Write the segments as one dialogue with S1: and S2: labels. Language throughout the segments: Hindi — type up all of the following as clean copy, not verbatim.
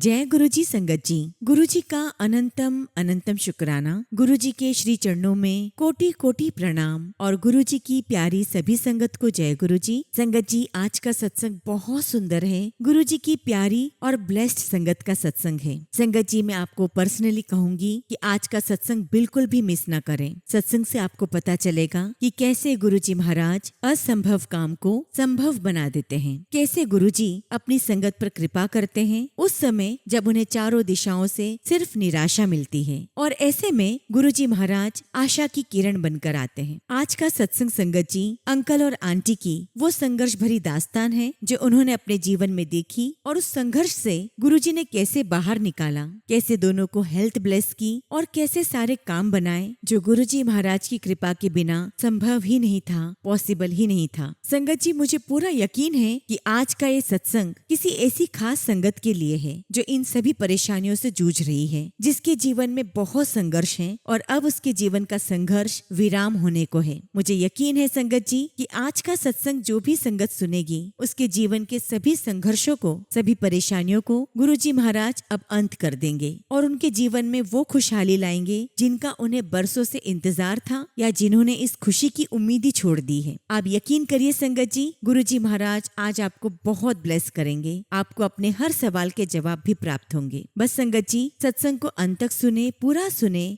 S1: जय गुरुजी संगत जी। गुरुजी का अनंतम अनंतम शुक्राना। गुरुजी के श्री चरणों में कोटि कोटि प्रणाम और गुरुजी की प्यारी सभी संगत को जय गुरुजी। संगत जी, आज का सत्संग बहुत सुंदर है। गुरुजी की प्यारी और ब्लेस्ड संगत का सत्संग है। संगत जी, मैं आपको पर्सनली कहूंगी कि आज का सत्संग बिल्कुल भी मिस ना करें। सत्संग से आपको पता चलेगा कि कैसे गुरुजी महाराज असंभव काम को संभव बना देते हैं, कैसे गुरुजी अपनी संगत पर कृपा करते हैं उस समय जब उन्हें चारों दिशाओं से सिर्फ निराशा मिलती है, और ऐसे में गुरुजी महाराज आशा की किरण बनकर आते हैं। आज का सत्संग संगत जी अंकल और आंटी की वो संघर्ष भरी दास्तान है जो उन्होंने अपने जीवन में देखी, और उस संघर्ष से गुरुजी ने कैसे बाहर निकाला, कैसे दोनों को हेल्थ ब्लेस की और कैसे सारे काम बनाए जो गुरुजी महाराज की कृपा के बिना संभव ही नहीं था, पॉसिबल ही नहीं था। संगत जी, मुझे पूरा यकीन है कि आज का ये सत्संग किसी ऐसी खास संगत के लिए है जो इन सभी परेशानियों से जूझ रही है, जिसके जीवन में बहुत संघर्ष है और अब उसके जीवन का संघर्ष विराम होने को है। मुझे यकीन है संगत जी कि आज का सत्संग जो भी संगत सुनेगी उसके जीवन के सभी संघर्षों को, सभी परेशानियों को गुरुजी महाराज अब अंत कर देंगे और उनके जीवन में वो खुशहाली लाएंगे जिनका उन्हें बरसों से इंतजार था या जिन्होंने इस खुशी की उम्मीद ही छोड़ दी है। आप यकीन करिए संगत जी, गुरुजी महाराज आज आपको बहुत ब्लेस करेंगे। आपको अपने हर सवाल के जवाब भी प्राप्त होंगे। बस संगत जी, सत्संग को अंत तक सुने,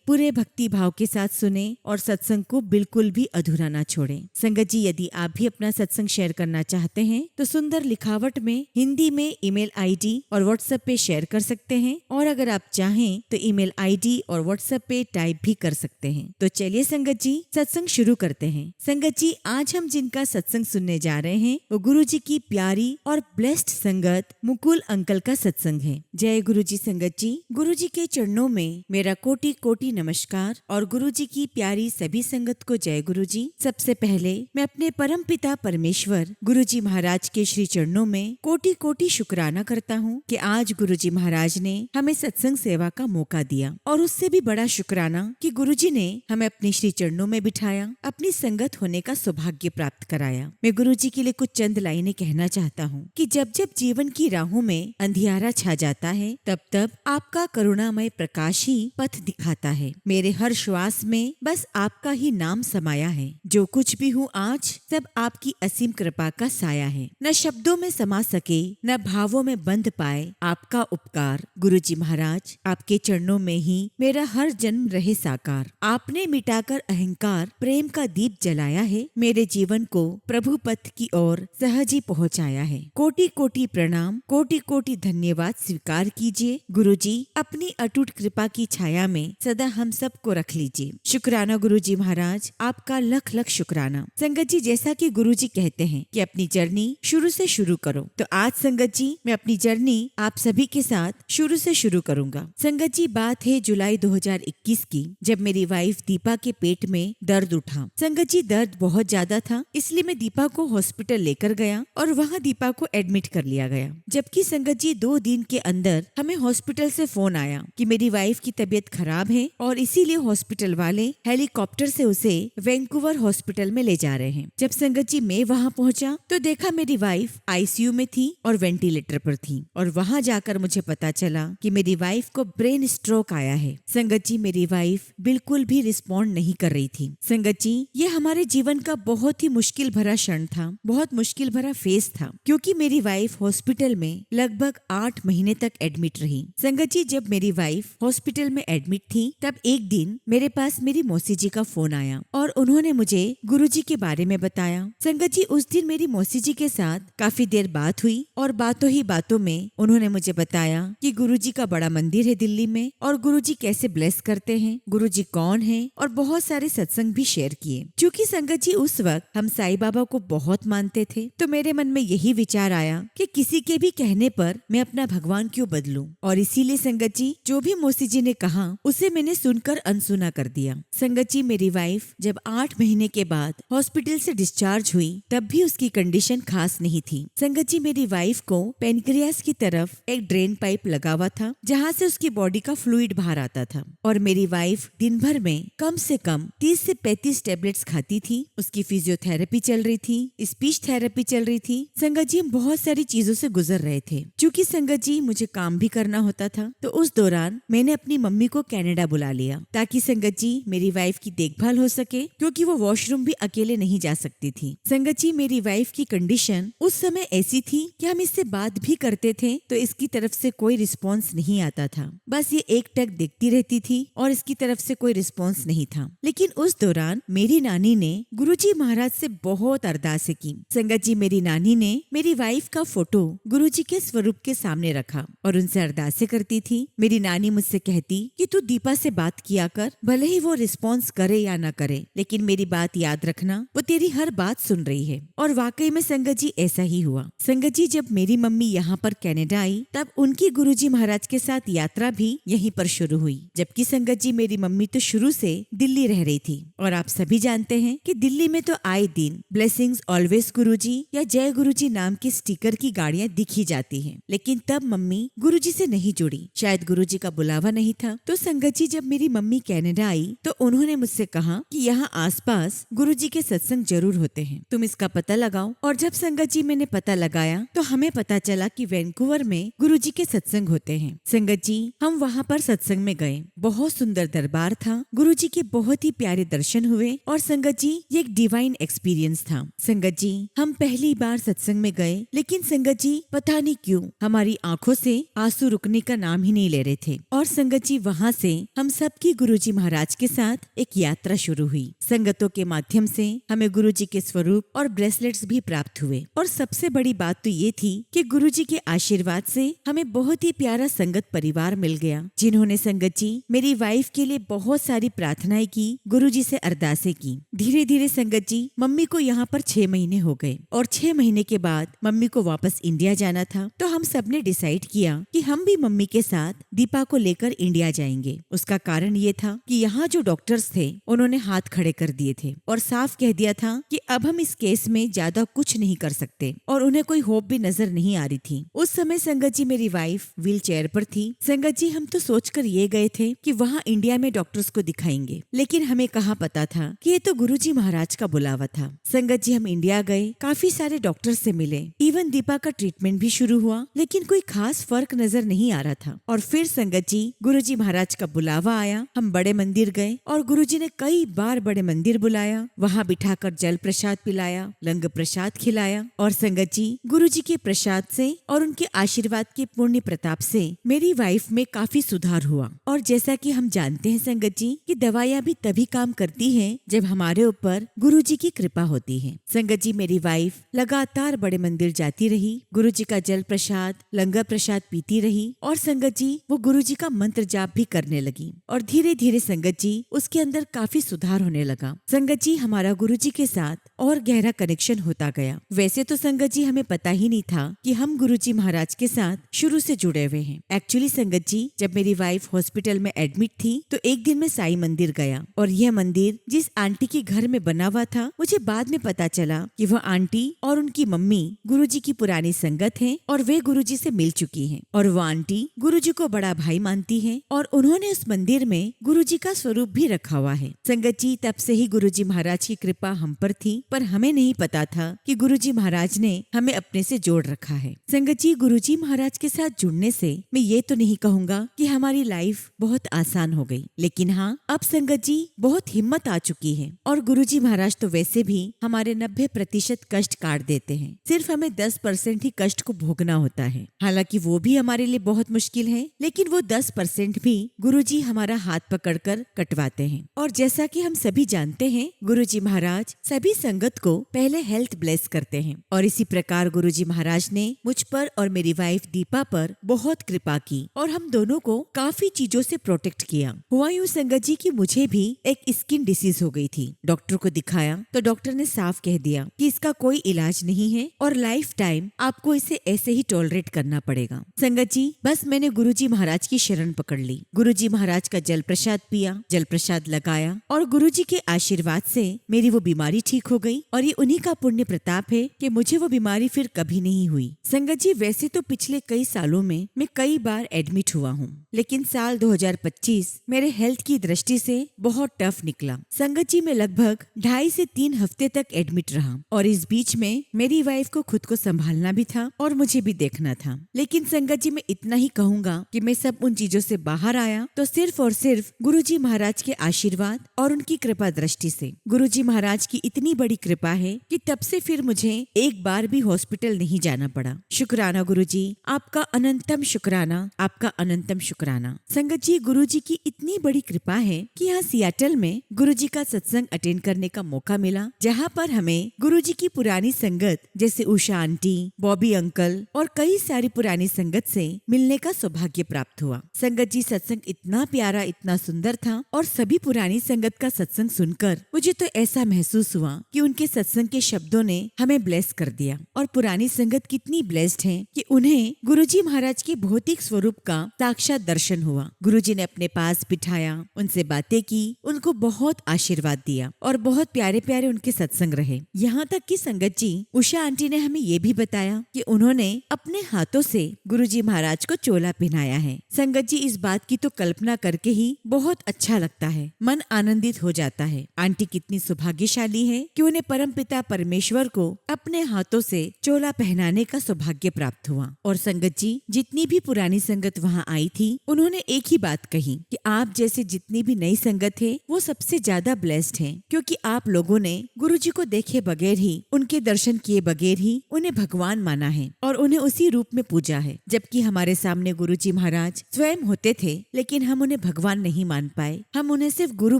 S1: पूरे भक्ति भाव के साथ सुने और सत्संग को बिल्कुल भी अधूरा ना छोड़े। संगत जी, यदि आप भी अपना सत्संग शेयर करना चाहते हैं तो सुंदर लिखावट में हिंदी में ईमेल आईडी और व्हाट्सएप पे शेयर कर सकते हैं, और अगर आप चाहें तो ईमेल आईडी और व्हाट्सएप पे टाइप भी कर सकते हैं। तो चलिए संगत जी, सत्संग शुरू करते हैं। संगत जी, आज हम जिनका सत्संग सुनने जा रहे हैं वो गुरुजी की प्यारी और ब्लेस्ड संगत मुकुल अंकल का सत्संग है। जय गुरुजी संगत जी। गुरुजी के चरणों में मेरा कोटि कोटि नमस्कार और गुरुजी की प्यारी सभी संगत को जय गुरुजी। सबसे पहले मैं अपने परम पिता परमेश्वर गुरुजी महाराज के श्री चरणों में कोटि कोटि शुक्राना करता हूँ कि आज गुरुजी महाराज ने हमें सत्संग सेवा का मौका दिया, और उससे भी बड़ा शुक्राना कि गुरुजी ने हमें अपने श्री चरणों में बिठाया, अपनी संगत होने का सौभाग्य प्राप्त कराया। मैं गुरुजी के लिए कुछ चंद लाइनें कहना चाहता हूँ कि जब जब जीवन की राहों में अंधियारा छा जाता है तब तब आपका करुणामय प्रकाश ही पथ दिखाता है। मेरे हर श्वास में बस आपका ही नाम समाया है। जो कुछ भी हूँ आज सब आपकी असीम कृपा का साया है। न शब्दों में समा सके न भावों में बंध पाए आपका उपकार। गुरुजी महाराज, आपके चरणों में ही मेरा हर जन्म रहे साकार। आपने मिटाकर अहंकार प्रेम का दीप जलाया है, मेरे जीवन को प्रभु पथ की ओर सहज ही पहुँचाया है। कोटि कोटि प्रणाम, कोटि कोटि धन्यवाद स्वीकार कीजिए। गुरुजी, अपनी अटूट कृपा की छाया में सदा हम सबको रख लीजिए। शुक्राना गुरुजी महाराज, आपका लख लख शुक्राना। संगत जी, जैसा कि गुरुजी कहते हैं कि अपनी जर्नी शुरू से शुरू करो, तो आज संगत जी मैं अपनी जर्नी आप सभी के साथ शुरू से शुरू करूंगा। संगत जी, बात है जुलाई 2021 की, जब मेरी वाइफ दीपा के पेट में दर्द उठा। संगत जी, दर्द बहुत ज्यादा था, इसलिए मैं दीपा को हॉस्पिटल लेकर गया और वहाँ दीपा को एडमिट कर लिया गया। जबकि संगत जी 2 दिन के अंदर हमें हॉस्पिटल से फोन आया कि मेरी वाइफ की तबीयत खराब है और इसीलिए हॉस्पिटल वाले हेलीकॉप्टर से उसे वैंकूवर हॉस्पिटल में ले जा रहे हैं। जब संगत जी मैं वहाँ पहुँचा तो देखा मेरी वाइफ आईसीयू में थी और वेंटिलेटर पर थी, और वहाँ जाकर मुझे पता चला कि मेरी वाइफ को ब्रेन स्ट्रोक आया है। संगत जी, मेरी वाइफ बिल्कुल भी रिस्पॉन्ड नहीं कर रही थी। संगत जी, ये हमारे जीवन का बहुत ही मुश्किल भरा क्षण था, बहुत मुश्किल भरा फेज था, क्योंकि मेरी वाइफ हॉस्पिटल में लगभग 8 महीने तक एडमिट रही। संगत जी, जब मेरी वाइफ हॉस्पिटल में एडमिट थी तब एक दिन मेरे पास मेरी मौसी जी का फोन आया और उन्होंने मुझे गुरुजी के बारे में बताया। संगत जी, उस दिन मेरी मौसी जी के साथ काफी देर बात हुई और बातों ही बातों में उन्होंने मुझे बताया कि गुरुजी का बड़ा मंदिर है दिल्ली में और गुरुजी कैसे ब्लेस करते हैं, गुरुजी कौन है, और बहुत सारे सत्संग भी शेयर किए। क्योंकि संगत जी उस वक्त हम साईं बाबा को बहुत मानते थे, तो मेरे मन में यही विचार आया कि किसी के भी कहने पर मैं अपना भगवान क्यों बदलूं, और इसीलिए संगत जी जो भी मौसी जी ने कहा उसे मैंने सुनकर अनसुना कर दिया। संगत जी, मेरी वाइफ जब 8 महीने के बाद हॉस्पिटल से डिस्चार्ज हुई तब भी उसकी कंडीशन खास नहीं थी। संगत जी, मेरी वाइफ को पेनक्रियास की तरफ एक ड्रेन पाइप लगा हुआ था जहाँ से उसकी बॉडी का फ्लूइड बाहर आता था, और मेरी वाइफ दिन भर में कम से कम 30 से 35 टेबलेट्स खाती थी। उसकी फिजियोथेरेपी चल रही थी, स्पीच थेरेपी चल रही थी। संगत जी, हम बहुत सारी चीजों से गुजर रहे थे। क्योंकि संगत जी मुझे काम भी करना होता था। तो उस दौरान मैंने अपनी मम्मी को कनाडा बुला लिया ताकि संगत जी मेरी वाइफ की देखभाल हो सके, क्योंकि वो वॉशरूम भी अकेले नहीं जा सकती थी। संगत जी मेरी वाइफ की कंडीशन उस समय ऐसी थी कि हम इससे बात भी करते थे तो इसकी तरफ से कोई रिस्पॉन्स नहीं आता था। बस ये एकटक देखती रहती थी और इसकी तरफ से कोई रिस्पॉन्स नहीं था। लेकिन उस दौरान मेरी नानी ने गुरुजी महाराज से बहुत अरदासें की। संगत जी मेरी नानी ने मेरी वाइफ का फोटो गुरुजी के स्वरूप के सामने रखा और उनसे अरदासें करती थी। मेरी नानी मुझसे कहती कि तू दीपा से बात किया कर, भले ही वो रिस्पॉन्स करे या ना करे, लेकिन मेरी बात याद रखना, वो तेरी हर बात सुन रही है। और वाकई में संगत जी ऐसा ही हुआ। संगत जी जब मेरी मम्मी यहाँ पर कनाडा आई तब उनकी गुरुजी महाराज के साथ यात्रा भी यहीं पर शुरू हुई। जबकि संगत जी मेरी मम्मी तो शुरू से दिल्ली रह रही थी और आप सभी जानते हैं कि दिल्ली में तो आए दिन ब्लेसिंग्स ऑलवेज गुरुजी या जय गुरुजी नाम की स्टिकर की गाड़ियां दिखी जाती हैं। लेकिन तब मम्मी गुरुजी से नहीं जुड़ी, शायद गुरुजी का बुलावा नहीं था। तो संगत जी जब मेरी मम्मी कनाडा आई तो उन्होंने मुझसे कहा कि यहाँ आसपास गुरुजी के सत्संग जरूर होते हैं, तुम इसका पता लगाओ। और जब संगत जी मैंने पता लगाया तो हमें पता चला कि वैंकूवर में गुरुजी के सत्संग होते हैं। संगत जी हम वहाँ पर सत्संग में गए, बहुत सुंदर दरबार था, गुरुजी के बहुत ही प्यारे दर्शन हुए और संगत जी ये एक डिवाइन एक्सपीरियंस था। संगत जी हम पहली बार सत्संग में गए, लेकिन संगत जी पता नहीं क्यों हमारी आंखों से आंसू रुकने का नाम ही नहीं ले रहे थे। और संगत जी वहाँ से हम सबकी गुरुजी महाराज के साथ एक यात्रा शुरू हुई। संगतों के माध्यम से हमें गुरुजी के स्वरूप और ब्रेसलेट्स भी प्राप्त हुए। और सबसे बड़ी बात तो ये थी कि गुरुजी के आशीर्वाद से हमें बहुत ही प्यारा संगत परिवार मिल गया, जिन्होंने संगत जी मेरी वाइफ के लिए बहुत सारी प्रार्थनाएं की, गुरुजी से अरदासें की। धीरे धीरे संगत जी मम्मी को यहाँ पर 6 महीने हो गए और 6 महीने के बाद मम्मी को वापस इंडिया जाना था। तो हम सब ने डिसाइड किया कि हम भी मम्मी के साथ दीपा को लेकर इंडिया जाएंगे। उसका कारण ये था कि यहाँ जो डॉक्टर्स थे उन्होंने हाथ खड़े कर दिए थे और साफ कह दिया था कि अब हम इस केस में ज्यादा कुछ नहीं कर सकते और उन्हें कोई होप भी नजर नहीं आ रही थी। उस समय संगत जी मेरी वाइफ व्हील चेयर पर थी। संगत जी हम तो सोचकर ये गए थे कि वहाँ इंडिया में डॉक्टर्स को दिखाएंगे, लेकिन हमें कहाँ पता था कि ये तो गुरुजी महाराज का बुलावा था। संगत जी हम इंडिया गए, काफी सारे डॉक्टर से मिले, इवन दीपा का ट्रीटमेंट भी शुरू हुआ, लेकिन कोई खास फर्क नजर नहीं आ रहा था। और फिर संगत जी गुरुजी महाराज का बुलावा आया, हम बड़े मंदिर गए और गुरुजी ने कई बार बड़े मंदिर बुलाया, वहाँ बिठाकर जल प्रसाद पिलाया, लंगर प्रसाद खिलाया। और संगत जी गुरुजी के प्रसाद से और उनके आशीर्वाद के पुण्य प्रताप से मेरी वाइफ में काफी सुधार हुआ। और जैसा कि हम जानते हैं संगत जी कि दवाइयाँ भी तभी काम करती हैं जब हमारे ऊपर गुरुजी की कृपा होती है। संगत जी मेरी वाइफ लगातार बड़े मंदिर जाती रही, गुरुजी का जल प्रसाद लंगर प्रसाद पीती रही और संगत जी वो गुरुजी का मंत्र जाप भी करने लगी। और धीरे धीरे संगत जी उसके अंदर काफी सुधार होने लगा। संगत जी हमारा गुरुजी के साथ और गहरा कनेक्शन होता गया। वैसे तो संगत जी हमें पता ही नहीं था कि हम गुरुजी महाराज के साथ शुरू से जुड़े हुए हैं। एक्चुअली संगत जी जब मेरी वाइफ हॉस्पिटल में एडमिट थी तो एक दिन मैं साईं मंदिर गया और यह मंदिर जिस आंटी के घर में बना हुआ था, मुझे बाद में पता चला कि वह आंटी और उनकी मम्मी गुरुजी की पुरानी संगत हैं और वे गुरुजी से मिल चुकी हैं। और वो आंटी गुरुजी को बड़ा भाई मानती हैं और उन्होंने उस मंदिर में गुरुजी का स्वरूप भी रखा हुआ है। संगत जी तब से ही गुरुजी महाराज की कृपा हम पर थी, पर हमें नहीं पता था कि गुरुजी महाराज ने हमें अपने से जोड़ रखा है। संगत जी गुरुजी महाराज के साथ जुड़ने से मैं ये तो नहीं कहूँगा कि हमारी लाइफ बहुत आसान हो गई, लेकिन हाँ अब संगत जी बहुत हिम्मत आ चुकी है और गुरुजी महाराज तो वैसे भी हमारे 90% कष्ट काट देते हैं, सिर्फ हमें 10% ही कष्ट को भोगना होता है। हालांकि वो भी हमारे लिए बहुत मुश्किल है, लेकिन वो 10% भी गुरुजी हमारा हाथ पकड़कर कटवाते हैं। और जैसा कि हम सभी जानते हैं गुरुजी महाराज सभी संगत को पहले हेल्थ ब्लेस करते हैं और इसी प्रकार गुरुजी महाराज ने मुझ पर और मेरी वाइफ दीपा पर बहुत कृपा की और हम दोनों को काफी चीजों से प्रोटेक्ट किया। हुआ यूं संगत जी कि मुझे भी एक स्किन डिसीज हो गई थी। डॉक्टर को दिखाया तो डॉक्टर ने साफ कह दिया कि इसका कोई इलाज नहीं है और लाइफ टाइम आपको इसे ऐसे ही टॉलरेट करना पड़ेगा। संगत जी बस मैंने गुरुजी महाराज की शरण पकड़ ली, गुरुजी महाराज का जल प्रसाद पिया, जल प्रसाद लगाया और गुरुजी के आशीर्वाद से मेरी वो बीमारी ठीक हो गई और ये उन्हीं का पुण्य प्रताप है कि मुझे वो बीमारी फिर कभी नहीं हुई। संगत जी वैसे तो पिछले कई सालों में मैं कई बार एडमिट हुआ हूँ, लेकिन साल 2025 मेरे हेल्थ की दृष्टि से बहुत टफ निकला। संगत जी मैं लगभग 2.5 से 3 हफ्ते तक एडमिट रहा और इस बीच में मेरी वाइफ को खुद को संभालना भी था और मुझे भी देखना था। लेकिन लेकिन संगत जी मैं इतना ही कहूँगा कि मैं सब उन चीजों से बाहर आया तो सिर्फ और सिर्फ गुरुजी महाराज के आशीर्वाद और उनकी कृपा दृष्टि से। गुरुजी महाराज की इतनी बड़ी कृपा है कि तब से फिर मुझे एक बार भी हॉस्पिटल नहीं जाना पड़ा। शुक्राना गुरुजी, आपका अनंतम शुक्राना, आपका अनंतम शुक्राना। संगत जी, गुरुजी की इतनी बड़ी कृपा है कि यहाँ सियाटल में गुरुजी का सत्संग अटेंड करने का मौका मिला, जहाँ पर हमें गुरुजी की पुरानी संगत जैसे उषा आंटी, बॉबी अंकल और कई सारी पुरानी संगत से मिलने का सौभाग्य प्राप्त हुआ। संगत जी, सत्संग इतना प्यारा, इतना सुंदर था और सभी पुरानी संगत का सत्संग सुनकर मुझे तो ऐसा महसूस हुआ कि उनके सत्संग के शब्दों ने हमें ब्लेस कर दिया। और पुरानी संगत कितनी ब्लेस्ड है कि उन्हें गुरुजी महाराज के भौतिक स्वरूप का साक्षात दर्शन हुआ। गुरुजी ने अपने पास बिठाया, उनसे बातें की, उनको बहुत आशीर्वाद दिया और बहुत प्यारे प्यारे उनके सत्संग रहे। यहाँ तक कि संगत जी, उषा आंटी ने हमें ये भी बताया कि उन्होंने अपने हाथों से गुरुजी महाराज को चोला पहनाया है। संगत जी, इस बात की तो कल्पना करके ही बहुत अच्छा लगता है, मन आनंदित हो जाता है। आंटी कितनी सौभाग्यशाली है कि उन्हें परमपिता परमेश्वर को अपने हाथों से चोला पहनाने का सौभाग्य प्राप्त हुआ। और संगत जी, जितनी भी पुरानी संगत वहाँ आई थी, उन्होंने एक ही बात कही कि आप जैसे जितनी भी नई संगत है वो सबसे ज्यादा ब्लेस्ड है, क्योंकि आप लोगों ने गुरुजी को देखे बगैर ही, उनके दर्शन किए बगैर ही उन्हें भगवान माना है और उन्हें उसी रूप में पूजा है। जबकि हमारे सामने गुरुजी महाराज स्वयं होते थे, लेकिन हम उन्हें भगवान नहीं मान पाए, हम उन्हें सिर्फ गुरु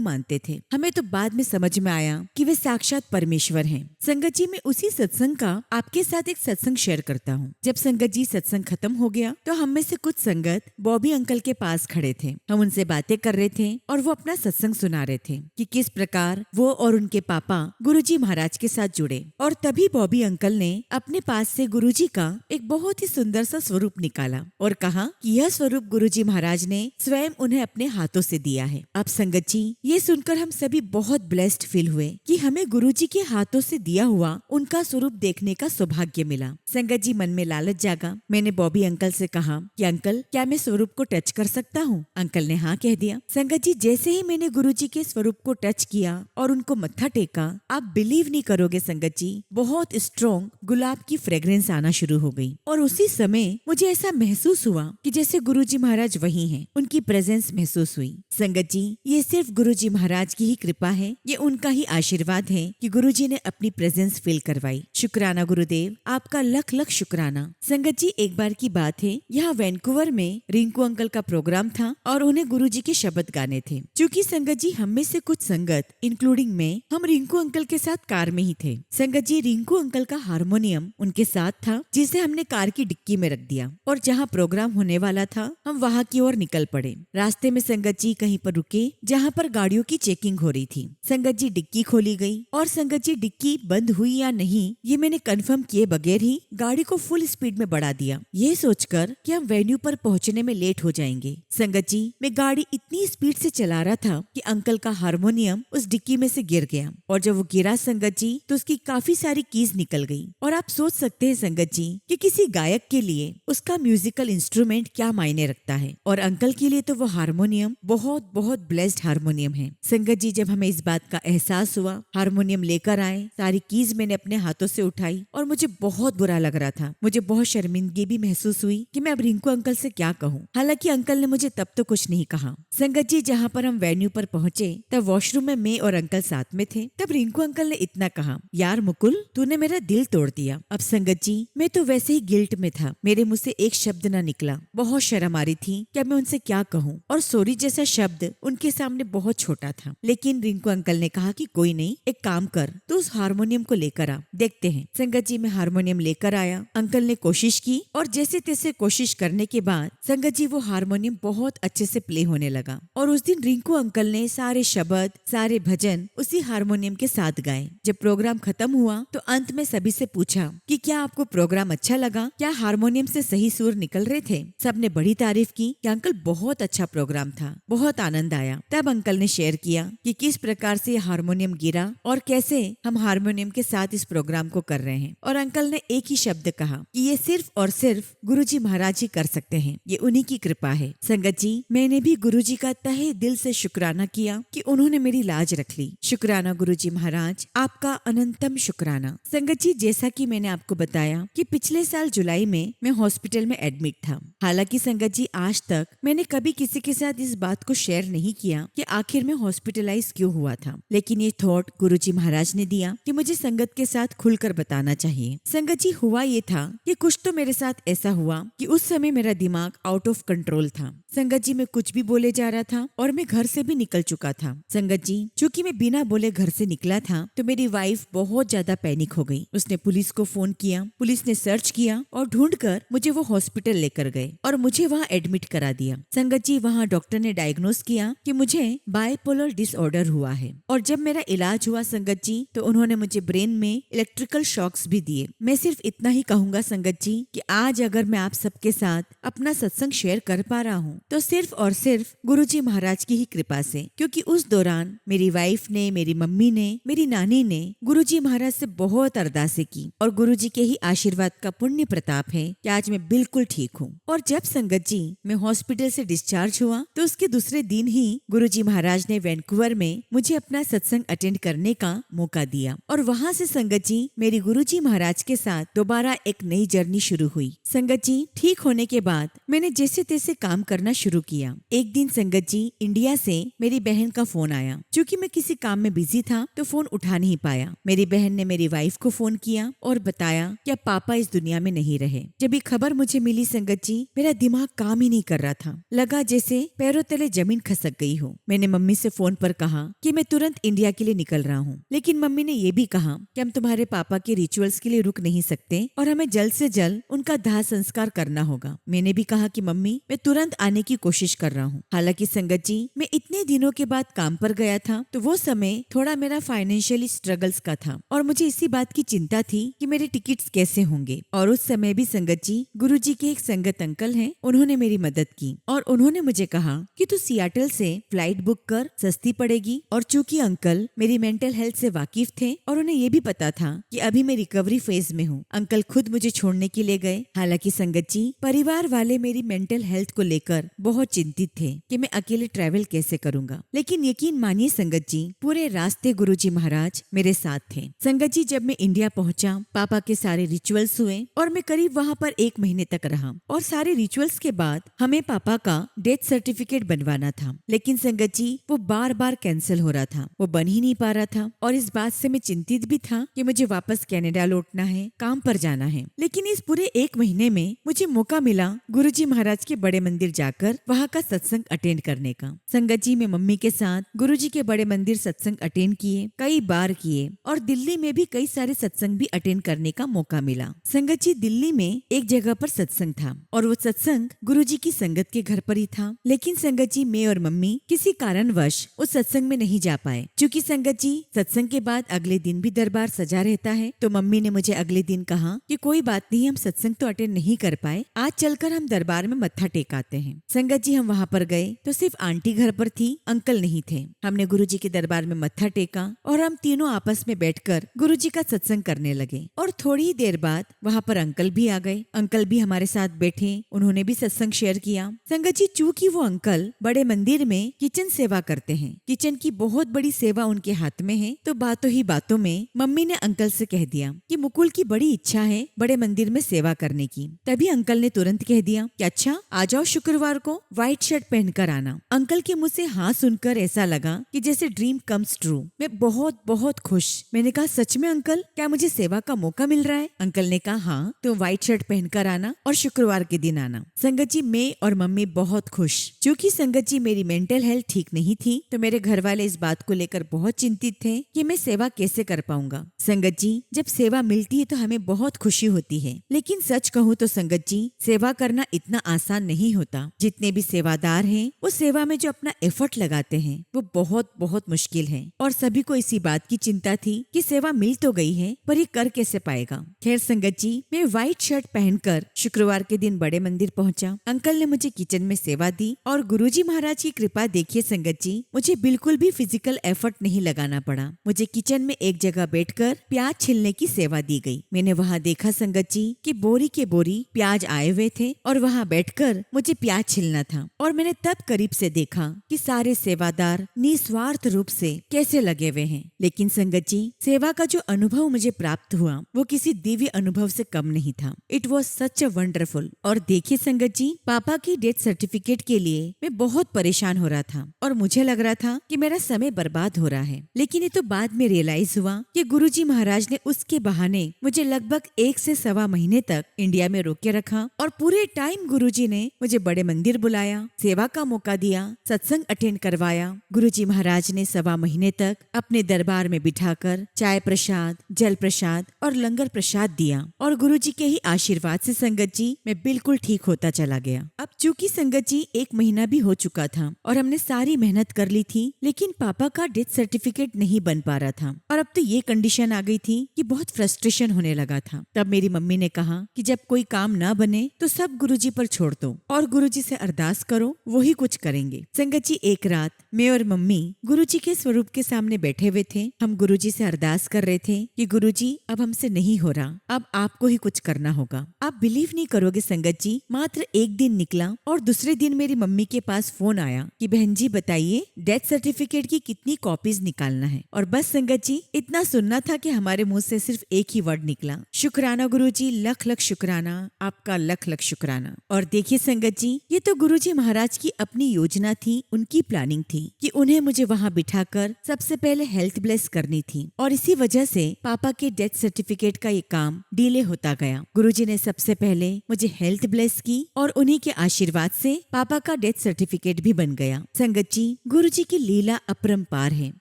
S1: मानते थे। हमें तो बाद में समझ में आया कि वे साक्षात परमेश्वर हैं। संगत जी, मैं उसी सत्संग का आपके साथ एक सत्संग शेयर करता हूँ। जब संगत जी सत्संग खत्म हो गया तो हम में से कुछ संगत बॉबी अंकल के पास खड़े थे। हम उनसे बातें कर रहे थे और वो अपना सत्संग सुना रहे थे कि किस प्रकार वो और उनके पापा गुरुजी महाराज के साथ जुड़े। और तभी बॉबी अंकल ने अपने पास से गुरुजी का एक बहुत ही सुंदर सा स्वरूप निकाला और कहा कि यह स्वरूप गुरुजी महाराज ने स्वयं उन्हें अपने हाथों से दिया है। अब संगत जी, ये सुनकर हम सभी बहुत ब्लेस्ड फील हुए कि हमें गुरुजी के हाथों से दिया हुआ उनका स्वरूप देखने का सौभाग्य मिला। संगत जी, मन में लालच जागा। मैंने बॉबी अंकल से कहा कि अंकल, क्या मैं स्वरूप को टच कर सकता हूँ? अंकल ने हाँ कह दिया। संगत जी, जैसे ही मैंने गुरुजी के स्वरूप को टच किया और उनको मत्था टेका, आप बिलीव नहीं करोगे संगत जी, बहुत स्ट्रॉन्ग गुलाब की फ्रेग्रेंस आना शुरू हो गई। और उसी समय मुझे ऐसा महसूस हुआ कि जैसे गुरुजी महाराज वही हैं, उनकी प्रेजेंस महसूस हुई। संगत जी, ये सिर्फ गुरुजी महाराज की ही कृपा है, ये उनका ही आशीर्वाद है कि गुरुजी ने अपनी प्रेजेंस फील करवाई। शुक्राना गुरुदेव, आपका लख लख शुक्राना। संगत जी, एक बार की बात है, यहाँ वैंकूवर में रिंकू अंकल का प्रोग्राम था और उन्हें गुरुजी के शब्द गाने थे। चूँकि संगत जी, हम में से कुछ संगत इंक्लूडिंग में, हम रिंकू अंकल के साथ कार में ही थे। संगत जी, रिंकू अंकल का हारमोनियम उनके साथ था, जिसे हमने कार की डिक्की में रख दिया और जहाँ प्रोग्राम होने वाला था, हम वहाँ की ओर निकल पड़े। रास्ते में संगत जी कहीं पर रुके जहाँ पर गाड़ियों की चेकिंग हो रही थी। संगत जी, डिक्की खोली गई और संगत जी, डिक्की बंद हुई या नहीं ये मैंने कंफर्म किए बगैर ही गाड़ी को फुल स्पीड में बढ़ा दिया, ये सोचकर कि हम वेन्यू पर पहुँचने में लेट हो जाएंगे। संगत जी, मैं गाड़ी इतनी स्पीड से चला रहा था कि अंकल का हारमोनियम उस डिक्की में से गिर गया और जब वो गिरा संगत जी, तो उसकी काफी सारी कीज निकल गई। और आप सोच सकते हैं संगत जी कि किसी गायक के लिए उसका म्यूजिकल इंस्ट्रूमेंट क्या मायने रखता है, और अंकल के लिए तो वो हारमोनियम बहुत बहुत ब्लेस्ड हारमोनियम है। संगत जी, जब हमें इस बात का एहसास हुआ, हारमोनियम लेकर आए, सारी कीज मैंने अपने हाथों से उठाई और मुझे बहुत बुरा लग रहा था। मुझे बहुत शर्मिंदगी भी महसूस हुई कि मैं अब रिंकू अंकल से क्या कहूँ। हालांकि अंकल ने मुझे तब तो कुछ नहीं कहा। संगत जी, जहाँ पर हम वेन्यू पर पहुंचे तब वॉशरूम में मैं और अंकल साथ में थे। तब रिंकू अंकल ने इतना कहा, यार मुकुल, तूने मेरा दिल तोड़ दिया। अब संगत जी, मैं तो वैसे ही गिल्ट में था, मेरे मुंह से एक शब्द ना निकला। बहुत शर्म आ रही थी, क्या मैं उनसे क्या कहूँ, और सॉरी जैसा शब्द उनके सामने बहुत छोटा था। लेकिन रिंकू अंकल ने कहा कि कोई नहीं, एक काम कर, तू उस हारमोनियम को लेकर आ, देखते हैं। संगत जी, मैं हारमोनियम लेकर आया। अंकल ने कोशिश की और जैसे तैसे कोशिश करने के बाद संगत जी, वो हारमोनियम बहुत अच्छे से प्ले होने लगा। और उस दिन रिंकू अंकल ने सारे शब्द, सारे भजन उसी हारमोनियम के साथ गाए। जब प्रोग्राम खत्म हुआ तो अंत में सभी से पूछा कि क्या आपको प्रोग्राम अच्छा लगा, क्या हारमोनियम से सही सुर निकल रहे थे? सबने बड़ी तारीफ की कि अंकल बहुत अच्छा प्रोग्राम था, बहुत आनंद आया। तब अंकल ने शेयर किया कि किस प्रकार से हारमोनियम गिरा और कैसे हम हारमोनियम के साथ इस प्रोग्राम को कर रहे हैं। और अंकल ने एक ही शब्द कहा कि ये सिर्फ और सिर्फ गुरुजी महाराज ही कर सकते हैं, ये उन्हीं की कृपा है। संगत जी, मैंने भी गुरुजी का तहे दिल से शुक्राना किया कि उन्होंने मेरी लाज रख ली। शुक्राना गुरुजी महाराज, आपका अनंतम शुक्राना। संगत जी, जैसा कि मैंने आपको बताया कि पिछले साल जुलाई में मैं हॉस्पिटल हॉस्पिटल में एडमिट था। हालांकि संगत जी आज तक मैंने कभी किसी के साथ इस बात को शेयर नहीं किया कि आखिर में हॉस्पिटलाइज क्यों हुआ था, लेकिन ये थॉट गुरुजी महाराज ने दिया कि मुझे संगत के साथ खुलकर बताना चाहिए। संगत जी हुआ ये था कि कुछ तो मेरे साथ ऐसा हुआ कि उस समय मेरा दिमाग आउट ऑफ कंट्रोल था। संगत जी मैं कुछ भी बोले जा रहा था और मैं घर से भी निकल चुका था। संगत जी चूंकि मैं बिना बोले घर से निकला था तो मेरी वाइफ बहुत ज्यादा पैनिक हो गई। उसने पुलिस को फोन किया, पुलिस ने सर्च किया और ढूंढकर मुझे वो हॉस्पिटल लेकर गए और मुझे वहाँ एडमिट करा दिया। संगत जी वहाँ डॉक्टर ने डायग्नोस किया कि मुझे बाइपोलर डिसऑर्डर हुआ है और जब मेरा इलाज हुआ संगत जी तो उन्होंने मुझे ब्रेन में इलेक्ट्रिकल शॉक्स भी दिए। मैं सिर्फ इतना ही कहूंगा संगत जी कि आज अगर मैं आप सबके साथ अपना सत्संग शेयर कर पा रहा हूँ तो सिर्फ और सिर्फ गुरुजी महाराज की ही कृपा से, क्योंकि उस दौरान मेरी वाइफ ने, मेरी मम्मी ने, मेरी नानी ने गुरुजी महाराज से बहुत अरदासें की और गुरुजी के ही आशीर्वाद का पुण्य प्रताप है कि आज मैं बिल्कुल ठीक हूँ। और जब संगत जी मैं हॉस्पिटल से डिस्चार्ज हुआ तो उसके दूसरे दिन ही गुरुजी महाराज ने वैंकूवर में मुझे अपना सत्संग अटेंड करने का मौका दिया और वहाँ से संगत जी मेरी गुरुजी महाराज के साथ दोबारा एक नई जर्नी शुरू हुई। संगत जी ठीक होने के बाद मैंने जैसे तैसे काम करना शुरू किया। एक दिन संगत जी इंडिया से मेरी बहन का फोन आया। चूंकि मैं किसी काम में बिजी था तो फोन उठा नहीं पाया। मेरी बहन ने मेरी वाइफ को फोन किया और बताया कि अब पापा इस दुनिया में नहीं रहे। जब ये खबर मुझे मिली संगत जी मेरा दिमाग काम ही नहीं कर रहा था, लगा जैसे पैरों तले जमीन खसक गई हो। मैंने मम्मी से फोन पर कहा कि मैं तुरंत इंडिया के लिए निकल रहा हूँ, लेकिन मम्मी ने ये भी कहा कि हम तुम्हारे पापा के रिचुअल्स के लिए रुक नहीं सकते और हमें जल्द से जल्द उनका दाह संस्कार करना होगा। मैंने भी कहा कि मम्मी मैं तुरंत आने की कोशिश कर रहा हूँ। हालांकि संगत जी मैं इतने दिनों के बाद काम पर गया था तो वो समय थोड़ा मेरा फाइनेंशियली स्ट्रगल्स का था और मुझे इसी बात की चिंता थी कि मेरे टिकट्स कैसे होंगे। और उस समय भी संगत जी गुरुजी के एक संगत अंकल हैं, उन्होंने मेरी मदद की और उन्होंने मुझे कहा कि तू सियाटल से फ्लाइट बुक कर, सस्ती पड़ेगी। और चूंकि अंकल मेरी मेंटल हेल्थ से वाकिफ थे और उन्हें ये भी पता था कि अभी मैं रिकवरी फेज में हूँ, अंकल खुद मुझे छोड़ने के लिए गए। हालांकि संगत जी परिवार वाले मेरी मेंटल हेल्थ को लेकर बहुत चिंतित थे कि मैं अकेले ट्रैवल कैसे करूंगा, लेकिन यकीन मानिए संगत जी पूरे रास्ते गुरुजी महाराज मेरे साथ थे। संगत जी जब मैं इंडिया पहुंचा पापा के सारे रिचुअल्स हुए और मैं करीब वहाँ पर 1 महीने तक रहा और सारे रिचुअल्स के बाद हमें पापा का डेथ सर्टिफिकेट बनवाना था, लेकिन संगत जी वो बार बार कैंसिल हो रहा था, वो बन ही नहीं पा रहा था और इस बात से मैं चिंतित भी था कि मुझे वापस कनाडा लौटना है, काम पर जाना है। लेकिन इस पूरे 1 महीने में मुझे मौका मिला गुरुजी महाराज के बड़े मंदिर जाकर वहाँ का सत्संग अटेंड करने का। संगत जी मैं मम्मी के साथ गुरुजी के बड़े मंदिर सत्संग अटेंड किए, कई बार किए और दिल्ली में भी कई सारे सत्संग भी अटेंड करने का मौका मिला। संगत जी दिल्ली में एक जगह पर सत्संग था और वो सत्संग गुरुजी की संगत के घर पर ही था, लेकिन संगत जी मैं और मम्मी किसी कारणवश उस सत्संग में नहीं जा पाए। चूंकि संगत जी सत्संग के बाद अगले दिन भी दरबार सजा रहता है तो मम्मी ने मुझे अगले दिन कहा कि कोई बात नहीं, हम सत्संग तो अटेंड नहीं कर पाए, आज चलकर हम दरबार में मत्था टेकाते हैं। संगत जी हम वहाँ पर गए तो सिर्फ आंटी घर पर थी, अंकल नहीं थे। हमने गुरुजी के दरबार में मत्था टेका और हम तीनों आपस में बैठकर गुरुजी का सत्संग करने लगे और थोड़ी ही देर बाद वहाँ पर अंकल भी आ गए। अंकल भी हमारे साथ बैठे, उन्होंने भी सत्संग शेयर किया। संगत जी चूंकि वो अंकल बड़े मंदिर में किचन सेवा करते हैं, किचन की बहुत बड़ी सेवा उनके हाथ में है, तो बातों ही बातों में मम्मी ने अंकल से कह दिया कि मुकुल की बड़ी इच्छा है बड़े मंदिर में सेवा करने की। तभी अंकल ने तुरंत कह दिया कि अच्छा आ जाओ, शुक्रवार को व्हाइट शर्ट पहनकर आना। अंकल के मुंह से हाँ सुनकर ऐसा लगा कि जैसे ड्रीम कम्स ट्रू। मैं बहुत बहुत खुश। मैंने कहा सच में अंकल क्या मुझे सेवा का मौका मिल रहा है? अंकल ने कहा हाँ, तुम व्हाइट शर्ट पहनकर आना और शुक्रवार के दिन आना। संगत जी मैं और मम्मी बहुत खुश। क्योंकि संगत जी मेरी मेंटल हेल्थ ठीक नहीं थी तो मेरे घर वाले इस बात को लेकर बहुत चिंतित थे कि मैं सेवा कैसे कर पाऊंगा। संगत जी जब सेवा मिलती है तो हमें बहुत खुशी होती है, लेकिन सच कहूँ तो संगत जी सेवा करना इतना आसान नहीं होता। जितने भी सेवादार हैं वो सेवा में जो अपना एफर्ट लगाते हैं वो बहुत बहुत मुश्किल है और सभी को इसी बात की चिंता थी कि सेवा मिल तो गई है पर ये कर कैसे पाएगा। खैर संगत जी मैं व्हाइट शर्ट पहनकर शुक्रवार के दिन बड़े मंदिर पहुंचा। अंकल ने मुझे किचन में सेवा दी और गुरुजी महाराज की कृपा देखिए संगत जी मुझे बिल्कुल भी फिजिकल एफर्ट नहीं लगाना पड़ा। मुझे किचन में एक जगह बैठकर प्याज छिलने की सेवा दी गई। मैंने वहाँ देखा संगत जी कि बोरी के बोरी प्याज आए हुए थे और वहाँ बैठकर मुझे प्याज छिलना था और मैंने तब करीब से देखा कि सारे सेवादार निस्वार्थ रूप से कैसे लगे हुए हैं। लेकिन संगत जी सेवा का जो अनुभव मुझे प्राप्त हुआ वो किसी दिव्य अनुभव से कम नहीं था। It was such a wonderful. और देखिए संगत जी, पापा की डेथ सर्टिफिकेट के लिए मैं बहुत परेशान हो रहा था और मुझे लग रहा था कि मेरा समय बर्बाद हो रहा है। लेकिन ये तो बाद में रियलाइज हुआ कि गुरुजी महाराज ने उसके बहाने मुझे लगभग 1 से सवा महीने तक इंडिया में रोके रखा और पूरे टाइम गुरुजी ने मुझे बड़े मंदिर बुलाया, सेवा का मौका दिया, सत्संग अटेंड करवाया। गुरुजी महाराज ने सवा महीने तक अपने दरबार में बिठाकर चाय प्रसाद, जल प्रसाद और लंगर प्रसाद दिया और गुरुजी के ही आशीर्वाद से संगत जी मैं बिल्कुल ठीक होता चला गया। अब चूंकि संगत जी 1 महीना भी हो चुका था और हमने सारी मेहनत कर ली थी, लेकिन पापा का डेथ सर्टिफिकेट नहीं बन पा रहा था और अब तो ये कंडीशन आ गई थी कि बहुत फ्रस्ट्रेशन होने लगा था। तब मेरी मम्मी ने कहा कि जब कोई काम ना बने तो सब गुरुजी पर छोड़ दो और गुरुजी से अरदास करो, वही कुछ करेंगे। संगत जी एक रात मैं और मम्मी गुरुजी के स्वरूप के सामने बैठे हुए थे। हम गुरुजी से अरदास कर रहे थे कि गुरुजी अब हमसे नहीं हो रहा, अब आपको ही कुछ करना होगा। आप बिलीव नहीं करोगे संगत जी, मात्र 1 दिन निकला और दूसरे दिन मेरी मम्मी के पास फोन आया कि बहन जी बताइए डेथ सर्टिफिकेट की कितनी कॉपीज निकालना है। और बस संगत जी इतना सुनना था कि हमारे मुंह से सिर्फ एक ही वर्ड निकला, शुक्राना गुरुजी, लख लख शुक्राना, आपका लख लख शुक्राना। और देखिए संगत जी, ये तो गुरुजी महाराज की अपनी योजना थी, उनकी प्लानिंग थी कि उन्हें मुझे वहाँ बिठाकर सबसे पहले हेल्थ ब्लेस करनी थी और इसी वजह से पापा के डेथ सर्टिफिकेट का ये काम डिले होता गया। गुरुजी ने सबसे पहले मुझे हेल्थ ब्लेस की और उन्हीं के आशीर्वाद से पापा का डेथ सर्टिफिकेट भी बन गया। संगत जी गुरुजी की लीला अपरंपार है।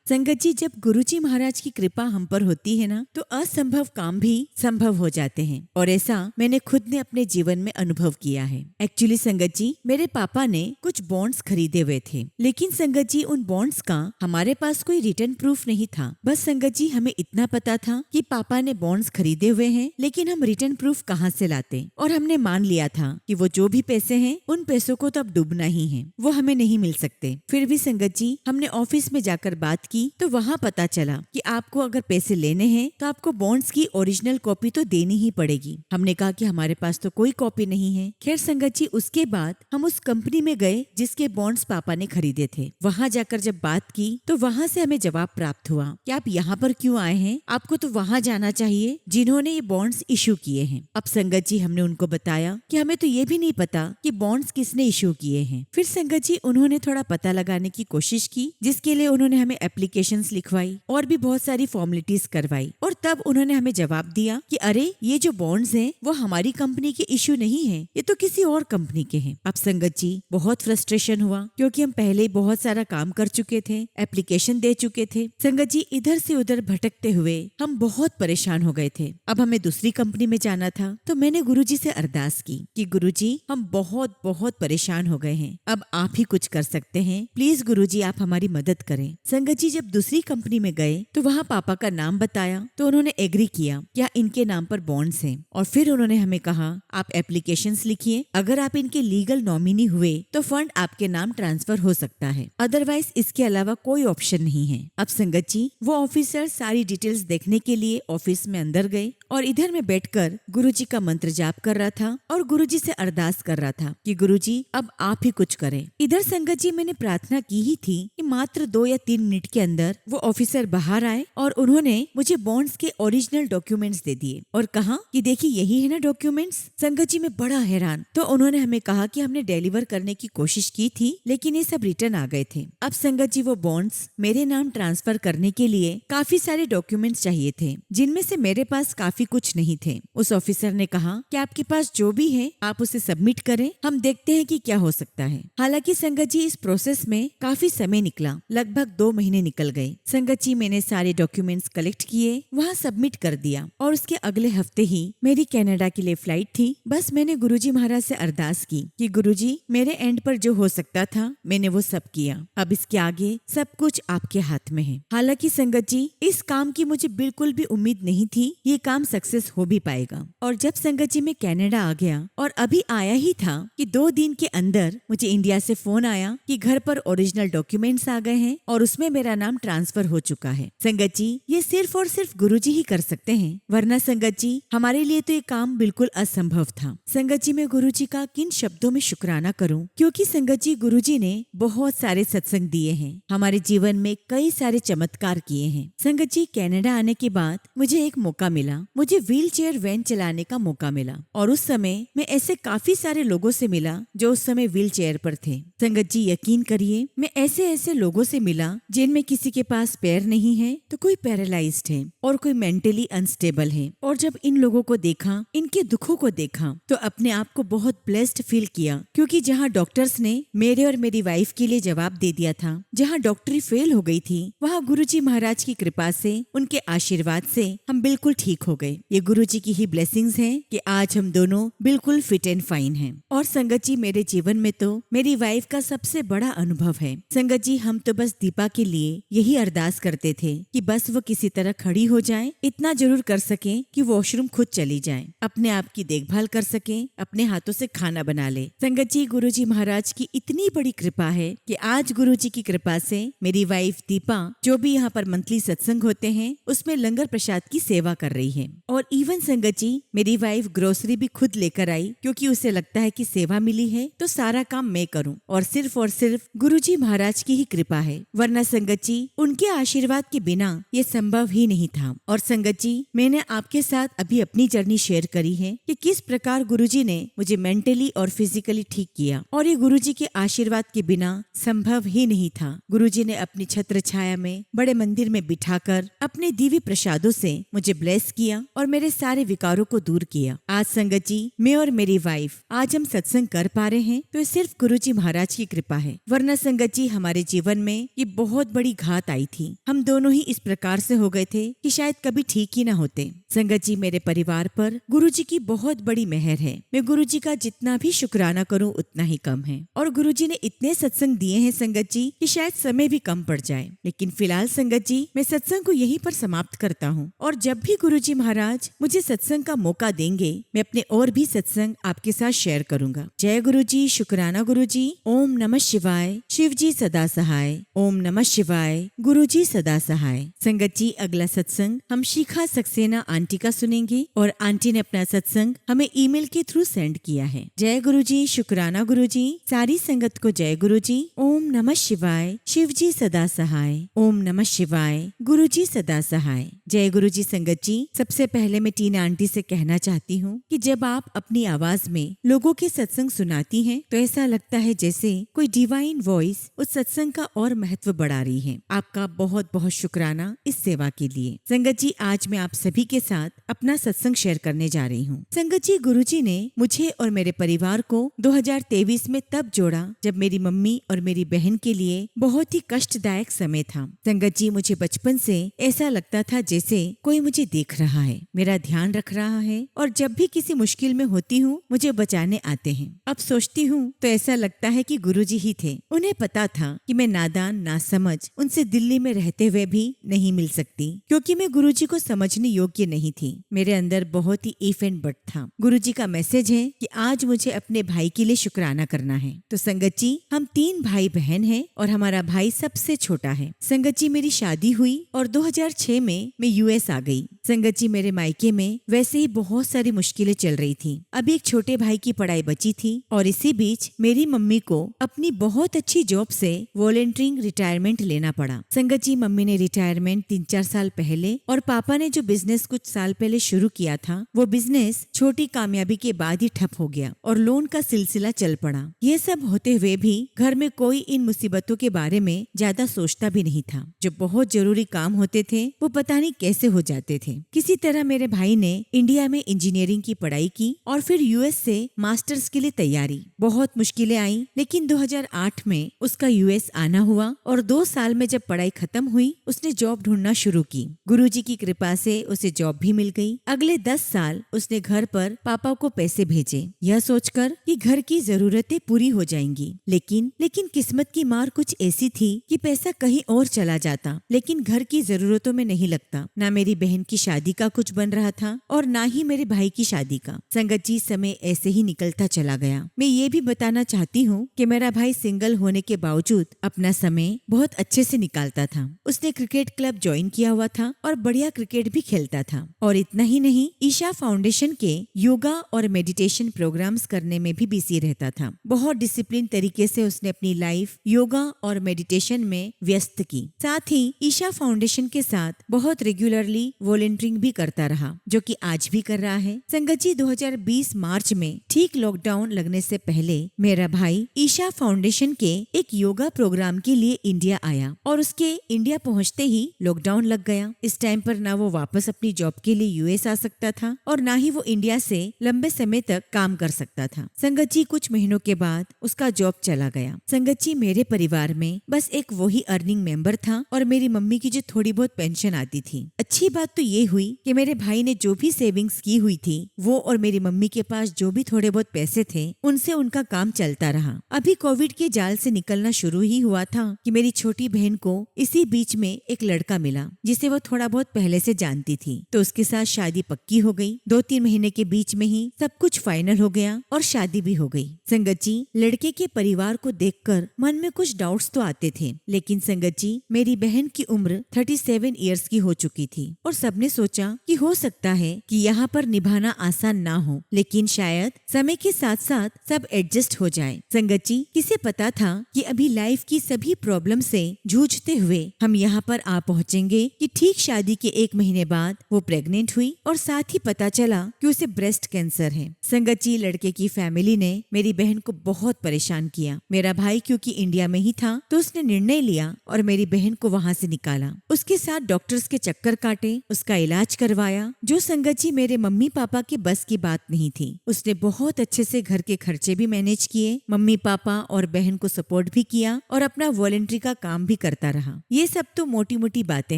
S1: संगत जी जब गुरुजी महाराज की कृपा हम पर होती है ना, तो असंभव काम भी संभव हो जाते हैं और ऐसा मैंने खुद ने अपने जीवन में अनुभव किया है। एक्चुअली संगत जी मेरे पापा ने कुछ बॉन्ड्स खरीदे हुए थे, लेकिन संगत जी उन बॉन्ड्स का हमारे पास कोई रिटर्न प्रूफ नहीं था। बस संगत जी हमें इतना पता था कि पापा ने बॉन्ड्स खरीदे हुए हैं, लेकिन हम रिटर्न प्रूफ कहाँ से लाते। और हमने मान लिया था कि वो जो भी पैसे हैं उन पैसों को तो अब डूबना ही है, वो हमें नहीं मिल सकते। फिर भी संगत जी हमने ऑफिस में जाकर बात की तो वहाँ पता चला कि आपको अगर पैसे लेने हैं तो आपको बॉन्ड्स की ओरिजिनल कॉपी तो देनी ही पड़ेगी। हमने कहा कि हमारे पास तो कोई कॉपी नहीं है। खैर संगत जी उसके बाद हम उस कंपनी में गए जिसके बॉन्ड्स पापा ने खरीदे थे। वहाँ जाकर जब बात की तो वहाँ से हमें जवाब प्राप्त हुआ कि आप यहाँ पर क्यों आए हैं, आपको तो वहाँ जाना चाहिए जिन्होंने ये बॉन्ड्स इशू किए हैं। अब संगत जी हमने उनको बताया कि हमें तो ये भी नहीं पता कि बॉन्ड्स किसने इशू किए हैं। फिर संगत जी उन्होंने थोड़ा पता लगाने की कोशिश की, जिसके लिए उन्होंने हमें एप्लीकेशंस लिखवाई और भी बहुत सारी फॉर्मेलिटीज करवाई और तब उन्होंने हमें जवाब दिया कि अरे ये जो बॉन्ड्स हैं वो हमारी कंपनी के इशू नहीं है, ये तो किसी और कंपनी के हैं। अब संगत जी बहुत फ्रस्ट्रेशन हुआ क्योंकि हम पहले ही बहुत सारा काम कर चुके थे, एप्लीकेशन दे चुके थे। संगत जी इधर से उधर भटकते हुए हम बहुत परेशान हो गए थे। अब हमें दूसरी कंपनी में जाना था तो मैंने गुरुजी से अरदास की कि गुरुजी हम बहुत बहुत परेशान हो गए हैं, अब आप ही कुछ कर सकते हैं, प्लीज गुरुजी आप हमारी मदद करें। संगत जी जब दूसरी कंपनी में गए तो वहाँ पापा का नाम बताया तो उन्होंने एग्री किया क्या इनके नाम पर बॉन्ड्स हैं और फिर उन्होंने हमें कहा आप एप्लीकेशंस लिखिए, अगर आप इनके लीगल नॉमिनी हुए तो फंड आपके नाम ट्रांसफर हो सकता है, अदरवाइज इसके अलावा कोई ऑप्शन नहीं है। अब संगत जी वो ऑफिसर सारी डिटेल्स देखने के लिए ऑफिस में अंदर गए और इधर में बैठकर गुरुजी का मंत्र जाप कर रहा था और गुरुजी से अरदास कर रहा था कि गुरुजी अब आप ही कुछ करें। इधर संगत जी मैंने प्रार्थना की ही थी कि मात्र 2 या 3 मिनट के अंदर वो ऑफिसर बाहर आए और उन्होंने मुझे बॉन्ड्स के ओरिजिनल डॉक्यूमेंट्स दे दिए और कहा कि देखिए यही है ना डॉक्यूमेंट्स। संगत जी मैं बड़ा हैरान, तो उन्होंने हमें कहा कि हमने डिलीवर करने की कोशिश की थी लेकिन ये सब रिटर्न आ गए थे। अब संगत जी वो बॉन्ड्स मेरे नाम ट्रांसफर करने के लिए काफी सारे डॉक्यूमेंट्स चाहिए थे, जिनमें से मेरे पास काफी कुछ नहीं थे। उस ऑफिसर ने कहा कि आपके पास जो भी है आप उसे सबमिट करें, हम देखते हैं कि क्या हो सकता है। हालांकि संगत जी इस प्रोसेस में काफी समय निकला, लगभग 2 महीने निकल गए। संगत जी मैंने सारे डॉक्यूमेंट्स कलेक्ट किए, वहाँ सबमिट कर दिया और उसके अगले हफ्ते ही मेरी कनाडा के लिए फ्लाइट थी। बस मैंने गुरुजी महाराज से अरदास की कि गुरुजी मेरे एंड पर जो हो सकता था मैंने वो सब किया, अब इसके आगे सब कुछ आपके हाथ में है। हालांकि संगत जी इस काम की मुझे बिल्कुल भी उम्मीद नहीं थी ये काम सक्सेस हो भी पाएगा। और जब संगत जी मैं कनाडा आ गया और अभी आया ही था कि 2 दिन के अंदर मुझे इंडिया से फोन आया कि घर पर ओरिजिनल डॉक्यूमेंट्स आ गए हैं और उसमें मेरा नाम ट्रांसफर हो चुका है। संगत जी ये सिर्फ और सिर्फ गुरुजी ही कर सकते हैं, वरना संगत जी हमारे लिए तो ये काम बिल्कुल असंभव था। संगत जी मैं गुरुजी का किन शब्दों में शुक्राना करूं, क्योंकि संगत जी गुरुजी ने बहुत सारे सत्संग दिए हैं, हमारे जीवन में कई सारे चमत्कार किए हैं। संगत जी कनाडा आने के बाद मुझे एक मौका मिला मुझे व्हील चेयर वैन चलाने का मौका मिला और उस समय मैं ऐसे काफी सारे लोगों से मिला जो उस समय व्हील चेयर पर थे। संगत जी यकीन करिए, मैं ऐसे ऐसे लोगों से मिला जिनमें किसी के पास पैर नहीं है तो कोई पैरालाइज्ड है और कोई मेंटली अनस्टेबल है। और जब इन लोगों को देखा, इनके दुखों को देखा, तो अपने आप को बहुत ब्लेस्ड फील किया, क्योंकि जहाँ डॉक्टर्स ने मेरे और मेरी वाइफ के लिए जवाब दे दिया था, जहाँ डॉक्टरी फेल हो गई थी, वहाँ गुरुजी महाराज की कृपा से, उनके आशीर्वाद से हम बिल्कुल ठीक हो गए। ये गुरुजी की ही ब्लेसिंग्स हैं कि आज हम दोनों बिल्कुल फिट एंड फाइन हैं। और संगत जी, मेरे जीवन में तो मेरी वाइफ का सबसे बड़ा अनुभव है। संगत जी, हम तो बस दीपा के लिए यही अरदास करते थे कि बस वो किसी तरह खड़ी हो जाए, इतना जरूर कर सके कि वॉशरूम खुद चली जाए, अपने आप की देखभाल कर सके, अपने हाथों से खाना बना ले। संगत जी, गुरुजी महाराज की इतनी बड़ी कृपा है कि आज गुरुजी की कृपा से मेरी वाइफ दीपा, जो भी यहाँ पर मंथली सत्संग होते हैं, उसमें लंगर प्रसाद की सेवा कर रही है। और इवन संगत जी, मेरी वाइफ ग्रोसरी भी खुद लेकर आई, क्योंकि उसे लगता है कि सेवा मिली है तो सारा काम मैं करूं, और सिर्फ गुरुजी महाराज की ही कृपा है, वरना संगत जी उनके आशीर्वाद के बिना ये संभव ही नहीं था। और संगत जी, मैंने आपके साथ अभी अपनी जर्नी शेयर करी है कि किस प्रकार गुरुजी ने मुझे मेंटली और फिजिकली ठीक किया, और ये गुरुजी के आशीर्वाद के बिना संभव ही नहीं था। गुरुजी ने अपनी छत्र छाया में बड़े मंदिर में बिठाकर अपने दिव्य प्रसादों से मुझे ब्लेस किया और मेरे सारे विकारों को दूर किया। आज संगत जी, मैं और मेरी वाइफ आज हम सत्संग कर पा रहे हैं तो सिर्फ गुरुजी महाराज की कृपा है, वरना संगत जी हमारे जीवन में ये बहुत बड़ी घात आई थी। हम दोनों ही इस प्रकार से हो गए थे कि शायद कभी ठीक ही ना होते। संगत जी, मेरे परिवार पर गुरुजी की बहुत बड़ी मेहर है। मैं गुरुजी का जितना भी शुक्राना करूं उतना ही कम है। और गुरुजी ने इतने सत्संग दिए हैं संगत जी कि शायद समय भी कम पड़ जाए। लेकिन फिलहाल संगत जी, मैं सत्संग को यहीं पर समाप्त करता हूं, और जब भी गुरुजी महाराज मुझे सत्संग का मौका देंगे, मैं अपने और भी सत्संग आपके साथ शेयर करूंगा। जय गुरुजी, शुक्राना गुरुजी। ओम नमः शिवाय। शिव जी सदा सहाय। ओम नमः शिवाय। गुरुजी सदा सहाय। संगत जी, अगला सत्संग हम शिखा सक्सेना आंटी का सुनेंगे, और आंटी ने अपना सत्संग हमें ईमेल के थ्रू सेंड किया है। जय गुरुजी, शुक्राना गुरुजी। सारी संगत को जय गुरुजी। ओम नमः शिवाय। शिव जी सदा सहाय। ओम नमः शिवाय। गुरुजी सदा सहाय। जय गुरुजी। संगत जी, सबसे पहले मैं टीना आंटी से कहना चाहती हूँ कि जब आप अपनी आवाज में लोगों के सत्संग सुनाती हैं तो ऐसा लगता है जैसे कोई डिवाइन वॉइस उस सत्संग का और महत्व बढ़ा रही है। आपका बहुत बहुत शुक्राना इस सेवा के लिए। संगत जी, आज मैं आप सभी के साथ अपना सत्संग शेयर करने जा रही हूँ। संगत जी, गुरुजी ने मुझे और मेरे परिवार को 2023 में तब जोड़ा जब मेरी मम्मी और मेरी बहन के लिए बहुत ही कष्टदायक समय था। संगत जी, मुझे बचपन से ऐसा लगता था जैसे कोई मुझे देख रहा है, मेरा ध्यान रख रहा है, और जब भी किसी मुश्किल में होती हूँ मुझे बचाने आते हैं। अब सोचती हूँ तो ऐसा लगता है कि गुरुजी ही थे। उन्हें पता था कि मैं नादान नासमझ उनसे दिल्ली में रहते हुए भी नहीं मिल सकती, क्योंकि मैं गुरुजी को समझने योग्य नहीं थी। मेरे अंदर बहुत ही इफ एंड बट था। गुरुजी का मैसेज है कि आज मुझे अपने भाई के लिए शुक्राना करना है। तो संगत जी, हम 3 भाई बहन हैं और हमारा भाई सबसे छोटा है। संगत जी, मेरी शादी हुई और 2006 में मैं यूएस आ गई। संगत जी, मेरे मायके में वैसे ही बहुत सारी मुश्किलें चल रही थी। अभी एक छोटे भाई की पढ़ाई बची थी, और इसी बीच मेरी मम्मी को अपनी बहुत अच्छी जॉब से वॉलंटियरिंग रिटायरमेंट लेना पड़ा। संगत जी, मम्मी ने रिटायरमेंट 3-4 साल पहले, और पापा ने जो बिजनेस कुछ साल पहले शुरू किया था, वो बिजनेस छोटी कामयाबी के बाद ही ठप हो गया और लोन का सिलसिला चल पड़ा। ये सब होते हुए भी घर में कोई इन मुसीबतों के बारे में ज्यादा सोचता भी नहीं था। जो बहुत जरूरी काम होते थे वो पता नहीं कैसे हो जाते थे। किसी तरह मेरे भाई ने इंडिया में इंजीनियरिंग की पढ़ाई की और फिर यूएस से मास्टर्स के लिए तैयारी। बहुत मुश्किलें आई, लेकिन 2008 में उसका यूएस आना हुआ, और 2 साल में जब पढ़ाई खत्म हुई उसने जॉब ढूंढना शुरू की। गुरुजी की कृपा से उसे जॉब भी मिल गई। अगले 10 साल उसने घर पर पापा को पैसे भेजे, यह सोचकर कि घर की जरूरतें पूरी हो जाएंगी। लेकिन किस्मत की मार कुछ ऐसी थी कि पैसा कहीं और चला जाता, लेकिन घर की जरूरतों में नहीं लगता। ना मेरी बहन की शादी का कुछ बन रहा था और ना ही मेरे भाई की शादी का। संगत जी, समय ऐसे ही निकलता चला गया। मैं ये भी बताना चाहती हूँ कि मेरा भाई सिंगल होने के बावजूद अपना समय बहुत अच्छे से निकालता था। उसने क्रिकेट क्लब ज्वाइन किया हुआ था और बढ़िया क्रिकेट भी खेलता था। और इतना ही नहीं, ईशा फाउंडेशन के योगा और मेडिटेशन प्रोग्राम्स करने में भी बिजी रहता था। बहुत डिसिप्लिन तरीके से उसने अपनी लाइफ योगा और मेडिटेशन में व्यस्त की। साथ ही ईशा फाउंडेशन के साथ बहुत रेगुलरली वॉलंटियरिंग भी करता रहा, जो कि आज भी कर रहा है। संगत जी 2020 मार्च में ठीक लॉकडाउन लगने से पहले मेरा भाई ईशा फाउंडेशन के एक योगा प्रोग्राम के लिए इंडिया आया और उसके इंडिया पहुंचते ही लॉकडाउन लग गया। इस टाइम पर ना वो वापस अपनी जॉब के लिए यूएस आ सकता था और ना ही वो इंडिया से लंबे समय तक काम कर सकता था। संगत जी कुछ महीनों के बाद उसका जॉब चला गया। संगत जी मेरे परिवार में बस एक वही अर्निंग मेंबर था और मेरी मम्मी की जो थोड़ी बहुत पेंशन आती थी। अच्छी बात तो ये हुई कि मेरे भाई ने जो भी सेविंग्स की हुई थी वो और मेरी मम्मी के पास जो भी थोड़े बहुत पैसे थे उनसे उनका काम चलता रहा। अभी कोविड के जाल से निकलना शुरू ही हुआ था कि मेरी छोटी बहन को इसी बीच में एक लड़का मिला जिसे वो थोड़ा बहुत पहले से जानती थी, तो उसके साथ शादी पक्की हो गई। 2-3 महीने के बीच में ही सब कुछ फाइनल हो गया और शादी भी हो गई। संगत जी लड़के के परिवार को देखकर मन में कुछ डाउट्स तो आते थे, लेकिन संगत जी मेरी बहन की उम्र 37 इयर्स की हो चुकी थी और सबने सोचा कि हो सकता है कि यहाँ पर निभाना आसान ना हो, लेकिन शायद समय के साथ साथ सब एडजस्ट हो जाए। संगत जी किसे पता था कि अभी लाइफ की सभी प्रॉब्लम से जूझते हुए हम यहाँ पर आ पहुँचेंगे कि ठीक शादी के 1 महीने बाद वो प्रेग्नेंट हुई और साथ ही पता चला कि उसे ब्रेस्ट कैंसर है। संगत जी लड़के की फैमिली ने मेरी बहन को बहुत परेशान किया। मेरा भाई क्योंकि इंडिया में ही था तो उसने निर्णय लिया और मेरी बहन को वहाँ से निकाला। उसके साथ डॉक्टर्स के चक्कर काटे, उसका इलाज करवाया, जो संगत जी मेरे मम्मी पापा के बस की बात नहीं थी। उसने बहुत अच्छे से घर के खर्चे भी मैनेज किए, मम्मी पापा और बहन को सपोर्ट भी किया और अपना वॉलंटरी का काम भी करता रहा। ये सब तो मोटी मोटी बातें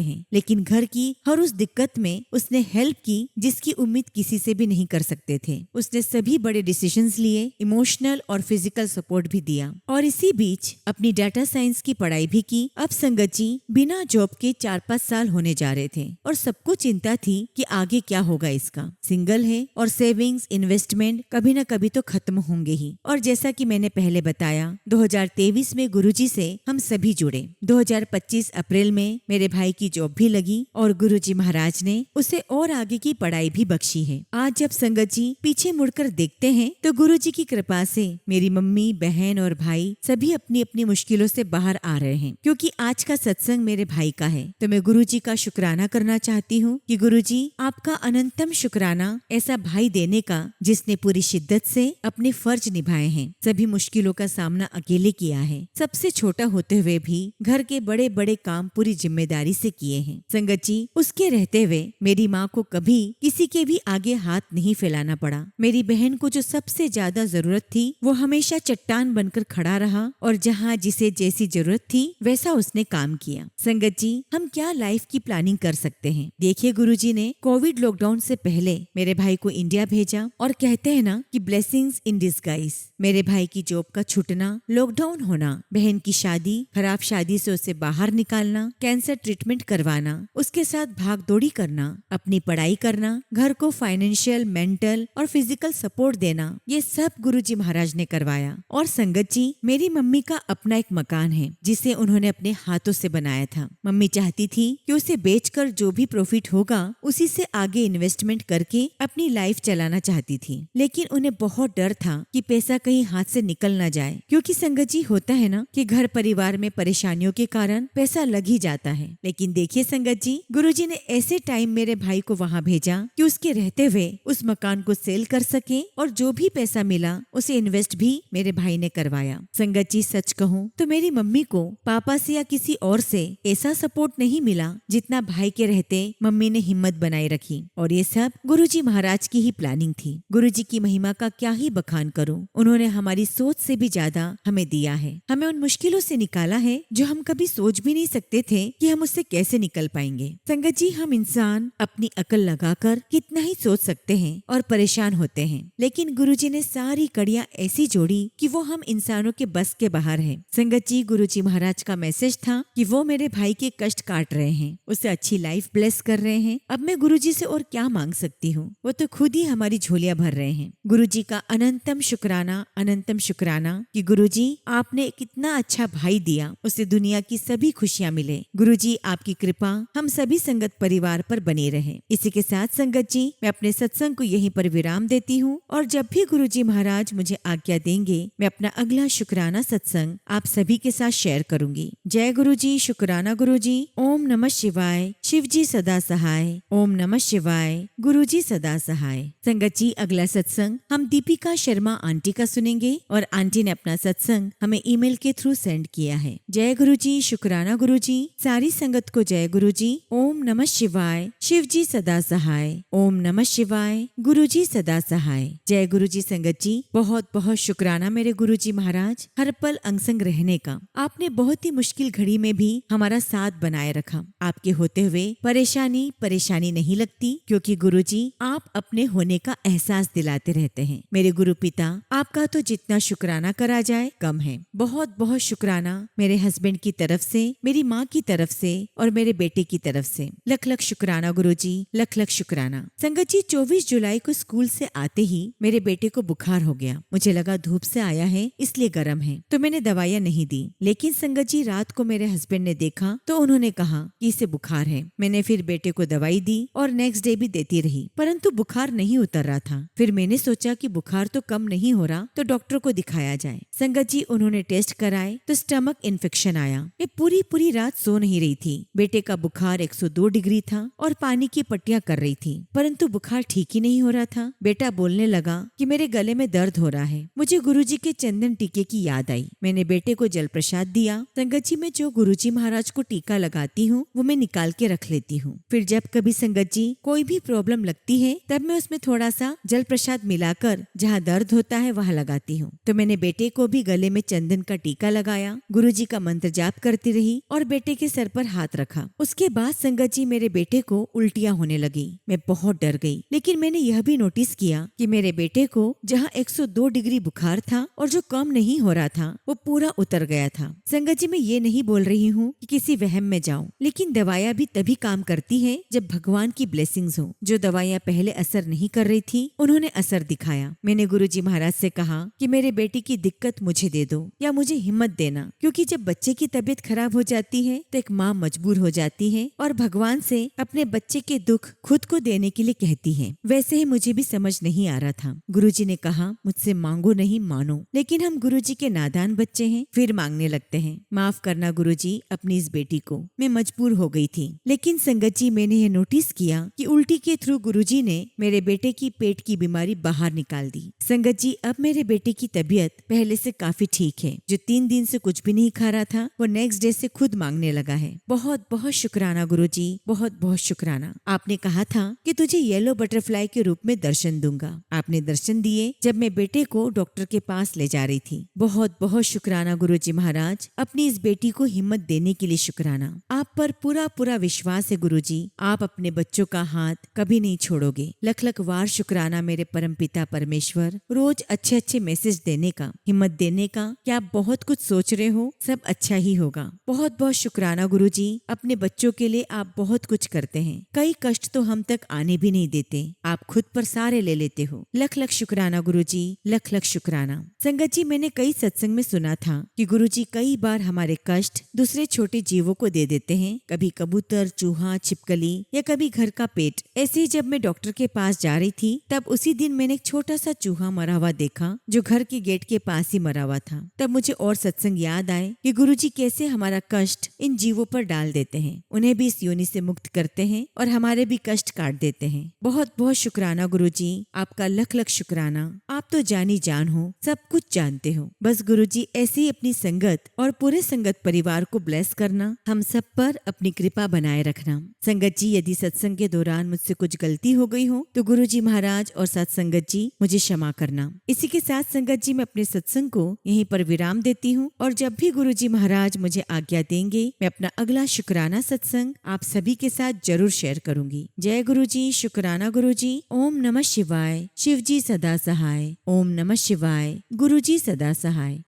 S1: हैं, लेकिन घर की हर उस दिक्कत में उसने हेल्प की जिसकी उम्मीद किसी से भी नहीं कर सकते थे। उसने सभी बड़े डिसीजंस लिए, इमोशनल और फिजिकल सपोर्ट भी दिया और इसी बीच अपनी डाटा साइंस की पढ़ाई भी की। अब संगत जी बिना जॉब के 4-5 साल होने जा रहे थे और सबको चिंता थी कि आगे क्या होगा इसका। सिंगल है और सेविंग्स इन्वेस्टमेंट कभी न कभी तो खत्म होंगे ही। और जैसा कि मैंने पहले बताया 2023 में गुरुजी से हम सभी जुड़े। 2025 अप्रैल में मेरे भाई की जॉब भी लगी और गुरुजी महाराज ने उसे और आगे की पढ़ाई भी बख्शी है। आज जब संगत जी पीछे मुड़कर देखते हैं तो गुरुजी की कृपा से मेरी मम्मी, बहन और भाई सभी अपनी अपनी मुश्किलों से बाहर आ रहे हैं। क्योंकि आज का सत्संग मेरे भाई का है तो मैं गुरुजी का शुक्राना करना चाहती हूँ कि गुरुजी आपका अनंतम शुक्राना ऐसा भाई देने का जिसने पूरी शिद्दत से अपने फर्ज निभाए हैं, सभी मुश्किलों का सामना अकेले किया है, सबसे छोटा होते हुए भी घर के बड़े बड़े काम पूरी जिम्मेदारी से किए हैं। संगत जी उसके रहते हुए मेरी माँ को कभी किसी के भी आगे हाथ नहीं फैलाना पड़ा। मेरी बहन को जो सबसे ज्यादा जरूरत थी वो हमेशा चट्टान बनकर खड़ा रहा और जहाँ जिसे जैसी जरूरत थी वैसा उसने काम किया। संगत जी हम क्या लाइफ की प्लानिंग कर सकते हैं। देखिए गुरुजी ने कोविड लॉकडाउन से पहले मेरे भाई को इंडिया भेजा और कहते हैं ना कि ब्लेसिंग्स इन डिस्गाइज। मेरे भाई की जॉब का छूटना, लॉकडाउन होना, बहन की शादी, खराब शादी से उसे बाहर निकालना, कैंसर ट्रीटमेंट करवाना, उसके साथ भाग दौड़ी करना, अपनी पढ़ाई करना, घर को फाइनेंशियल, मेंटल और फिजिकल सपोर्ट देना, ये सब गुरुजी महाराज ने करवाया। और संगत जी मेरी मम्मी का अपना एक मकान है जिसे उन्होंने अपने हाथों से बनाया था। मम्मी चाहती थी कि उसे बेचकर जो भी प्रॉफिट होगा उसी से आगे इन्वेस्टमेंट करके अपनी लाइफ चलाना चाहती थी, लेकिन उन्हें बहुत डर था कि पैसा कहीं हाथ से निकल ना जाए। क्योंकि संगत जी होता है ना कि घर परिवार में परेशानियों के कारण पैसा लग ही जाता है। लेकिन देखिए संगत जी गुरुजी ने ऐसे टाइम मेरे भाई को वहाँ भेजा कि उसके रहते हुए उस मकान को सेल कर सके और जो भी पैसा मिला उसे इन्वेस्ट भी मेरे भाई ने करवाया। संगत जी सच कहूँ तो मेरी मम्मी को पापा से या किसी और से ऐसा सपोर्ट नहीं मिला जितना भाई के रहते मम्मी ने हिम्मत बनाए रखी। और ये सब गुरुजी महाराज की ही प्लानिंग थी। गुरुजी की महिमा का क्या ही बखान करूं। उन्होंने हमारी सोच से भी ज्यादा हमें दिया है, हमें उन मुश्किलों से निकाला है जो हम कभी सोच भी नहीं सकते थे कि हम उससे कैसे निकल पाएंगे। संगत जी हम इंसान अपनी अकल लगाकर कितना ही सोच सकते हैं और परेशान होते हैं, लेकिन गुरुजी ने सारी कड़ियां ऐसी जोड़ी कि वो हम इंसानों के बस के बाहर है। संगत जी गुरुजी महाराज का मैसेज था कि वो मेरे भाई के कष्ट काट रहे हैं, उसे अच्छी लाइफ ब्लेस कर रहे हैं। अब मैं गुरुजी से और क्या मांग सकती हूँ, वो तो खुद ही हमारी झोलियां भर रहे हैं। गुरुजी का अनंतम शुक्राना कि गुरुजी आपने कितना अच्छा भाई दिया, उसे दुनिया की सभी खुशियां मिले। गुरुजी आपकी कृपा हम सभी संगत परिवार पर बनी रहे। इसी के साथ संगत जी मैं अपने सत्संग को यहीं पर विराम देती हूँ और जब भी गुरुजी महाराज मुझे आज्ञा देंगे मैं अपना अगला शुक्राना सत्संग आप सभी के साथ शेयर करूंगी। जय गुरुजी, शुक्राना गुरुजी। ओम नमः शिवाय। शिव जी सदा सहाय। ओम नमः शिवाय। गुरु जी सदा सहाय। संगत जी, अगला सत्संग हम दीपिका शर्मा आंटी का सुनेंगे और आंटी ने अपना सत्संग हमें ईमेल के थ्रू सेंड किया है। जय गुरु जी, शुक्राना गुरु जी। सारी संगत को जय गुरु जी। ओम नमः शिवाय। शिव जी सदा सहाय। ओम नमः शिवाय। गुरु जी सदा सहाय। जय गुरु जी। संगत जी, बहुत बहुत शुक्राना मेरे गुरु जी महाराज, हर पल अंग संग रहने का। आपने बहुत ही मुश्किल घड़ी में भी हमारा साथ बनाए रखा। आपके होते हुए परेशानी नहीं लगती, क्योंकि गुरुजी आप अपने होने का एहसास दिलाते रहते हैं। मेरे गुरु पिता, आपका तो जितना शुक्राना करा जाए कम है। बहुत बहुत शुक्राना मेरे हस्बैंड की तरफ से, मेरी माँ की तरफ से और मेरे बेटे की तरफ से। लख लख शुक्राना गुरुजी, लख लख शुक्राना। संगत जी, 24 जुलाई को स्कूल से आते ही मेरे बेटे को बुखार हो गया। मुझे लगा धूप से आया है इसलिए गर्म है, तो मैंने दवाइयाँ नहीं दी। लेकिन संगत जी, रात को मेरे हस्बैंड ने देखा तो उन्होंने कहा कि इसे बुखार है। मैंने फिर बेटे को दवाई दी और नेक्स्ट डे भी देती रही, परंतु बुखार नहीं उतर रहा था। फिर मैंने सोचा कि बुखार तो कम नहीं हो रहा, तो डॉक्टर को दिखाया जाए। संगत जी, उन्होंने टेस्ट कराए तो स्टमक इन्फेक्शन आया। मैं पूरी रात सो नहीं रही थी। बेटे का बुखार 102 डिग्री था और पानी की पट्टियां कर रही थी, परंतु बुखार ठीक ही नहीं हो रहा था। बेटा बोलने लगा कि मेरे गले में दर्द हो रहा है। मुझे गुरुजी के चंदन टीके की याद आई। मैंने बेटे को जल प्रसाद दिया। संगत जी, मैं जो गुरुजी महाराज को टीका लगाती हूँ वो मैं निकाल के रख लेती हूँ। फिर जब कभी संगत जी कोई भी प्रॉब्लम लगती है तब मैं उसमें थोड़ा सा जल प्रसाद मिलाकर जहाँ दर्द होता है वहाँ लगाती हूँ। तो मैंने बेटे को भी गले में चंदन का टीका लगाया, गुरुजी का मंत्र जाप करती रही और बेटे के सर पर हाथ रखा। उसके बाद संगत जी, मेरे बेटे को उल्टियाँ होने लगी। मैं बहुत डर गई, लेकिन मैंने यह भी नोटिस किया कि मेरे बेटे को जहाँ 102 डिग्री बुखार था और जो कम नहीं हो रहा था वो पूरा उतर गया था। संगत जी, मैं ये नहीं बोल रही हूँ कि किसी वहम में जाऊं, लेकिन दवाइयाँ भी तभी काम करती है जब भगवान की ब्लेसिंग्स हो। जो दवाइयाँ पहले असर नहीं कर रही थी उन्होंने असर दिखाया। मैंने गुरुजी महाराज से कहा कि मेरे बेटी की दिक्कत मुझे दे दो या मुझे हिम्मत देना, क्योंकि जब बच्चे की तबीयत खराब हो जाती है तो एक माँ मजबूर हो जाती है और भगवान से अपने बच्चे के दुख खुद को देने के लिए कहती है। वैसे ही मुझे भी समझ नहीं आ रहा था। गुरुजी ने कहा, मुझसे मांगो नहीं मानो, लेकिन हम गुरुजी के नादान बच्चे हैं, फिर मांगने लगते हैं। माफ करना गुरुजी अपनी इस बेटी को, मैं मजबूर हो गई थी। लेकिन संगत जी, मैंने ये नोटिस किया कि उल्टी के थ्रू गुरुजी ने मेरे बेटे की पेट की बीमारी बाहर निकाल दी। संगत जी, अब मेरे बेटे की तबीयत पहले से काफी ठीक है। जो 3 दिन से कुछ भी नहीं खा रहा था वो नेक्स्ट डे से खुद मांगने लगा है। बहुत बहुत शुक्राना गुरुजी, बहुत बहुत शुक्राना। आपने कहा था कि तुझे येलो बटरफ्लाई के रूप में दर्शन दूंगा। आपने दर्शन दिए जब मैं बेटे को डॉक्टर के पास ले जा रही थी। बहुत बहुत शुक्राना गुरुजी महाराज, अपनी इस बेटी को हिम्मत देने के लिए शुक्राना। आप पर पूरा विश्वास है गुरुजी, आप अपने बच्चों का हाथ कभी नहीं छोड़ोगे। लख लख वार शुक्राना मेरे परमपिता परमेश्वर, रोज अच्छे अच्छे मैसेज देने का, हिम्मत देने का कि आप बहुत कुछ सोच रहे हो, सब अच्छा ही होगा। बहुत बहुत शुक्राना गुरुजी, अपने बच्चों के लिए आप बहुत कुछ करते हैं। कई कष्ट तो हम तक आने भी नहीं देते, आप खुद पर सारे ले लेते हो। लख लख शुक्राना गुरुजी, लख लख शुक्राना। संगत जी, मैंने कई सत्संग में सुना था कि गुरुजी कई बार हमारे कष्ट दूसरे छोटे जीवों को दे देते हैं, कभी कबूतर, चूहा, छिपकली या कभी घर का पेट। ऐसे ही जब मैं डॉक्टर के पास जा रही थी तब उसी दिन मैंने एक छोटा सा चूहा मरा हुआ देखा जो घर के गेट के पास ही मरा हुआ था। तब मुझे और सत्संग याद आए कि गुरुजी कैसे हमारा कष्ट इन जीवों पर डाल देते हैं, उन्हें भी इस योनि से मुक्त करते हैं और हमारे भी कष्ट काट देते हैं। बहुत बहुत शुक्राना गुरुजी, आपका लख लख शुक्राना। आप तो जानी जान हो, सब कुछ जानते हो। बस गुरुजी ऐसे ही अपनी संगत और पूरे संगत परिवार को ब्लेस करना, हम सब पर अपनी कृपा बनाए रखना। संगत जी, यदि सत्संग के दौरान मुझसे कुछ गलती हो गई हो तो गुरुजी महाराज और साथ संगत जी मुझे क्षमा करना। इसी के साथ संगत जी, मैं अपने सत्संग को यहीं पर विराम देती हूँ और जब भी गुरुजी महाराज मुझे आज्ञा देंगे मैं अपना अगला शुक्राना सत्संग आप सभी के साथ जरूर शेयर करूंगी। जय गुरुजी, शुक्राना गुरुजी। ओम नमः शिवाय। शिव जी सदा सहाय। ओम नमः शिवाय। गुरुजी सदा सहाय।